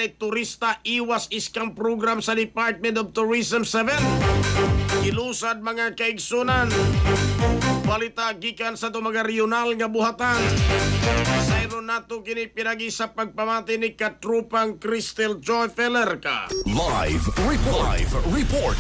turista iwas scam program sa Department of Tourism 7. Ilusad mga kaigsunan. Balita gikan sa mga regional nga buhatan. Sayro nato kini pinagi sa pagpamati ni katrupang Crystal Joy Feller ka. Live report.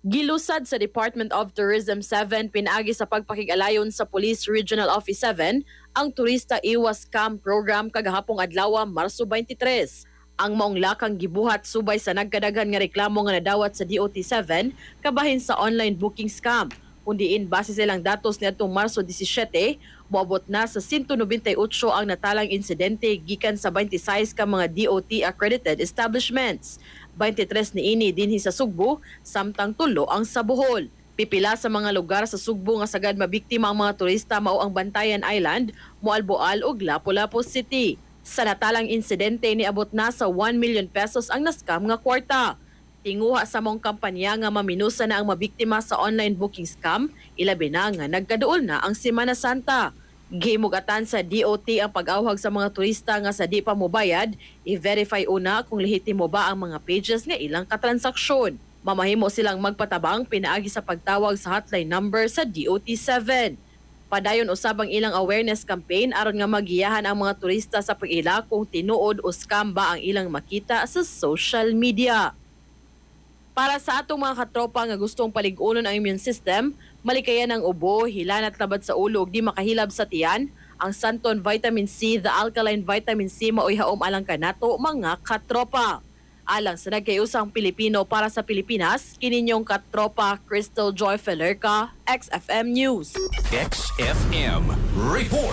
Gilusad sa Department of Tourism 7 pinagi sa pagpakig-alayon sa Police Regional Office 7 ang Turista Iwas Scam Program kagahapong adlaw Marso 23. Ang maong lakang gibuhat subay sa nagkadaghan nga reklamo nga nadawat sa DOT7 kabahin sa online booking scam. Kundiin base silang datos niadtong Marso 17, moabot na sa 198 ang natalang insidente gikan sa 26 ka mga DOT accredited establishments. 23 niini dinhi sa Sugbo, samtang 3 ang sa Bohol. Pipila sa mga lugar sa Sugbo nga sagad mabiktima ang mga turista mao ang Bantayan Island, Moalboal ug Lapu-Lapu City. Sa natalang insidente niabot na sa 1 million pesos ang naskam nga kwarta. Tinguha sa mong kampanya nga maminusa na ang mabiktima sa online booking scam, ilabi na nga nagkaduol na ang Semana Santa. Gihimugatan sa DOT ang pag-awhag sa mga turista nga sa di pa mobayad, i-verify una kung lehitimo ba ang mga pages nga ilang katransaksyon. Mamahimo silang magpatabang pinaagi sa pagtawag sa hotline number sa DOT7. Padayon usab ang ilang awareness campaign aron nga magiyahan ang mga turista sa pag-ila kung tinuod o scam ba ang ilang makita sa social media. Para sa atong mga katropa nga gustong palig-unon ang immune system, malikayan ang ubo, hilanat labad sa ulo ug di makahilab sa tiyan, ang Santon Vitamin C, the alkaline vitamin C maoy haom alang kanato mga katropa. Alang sa nagkayusang Pilipino para sa Pilipinas, kininyong katropa Crystal Joy Feller ka, XFM News. XFM report.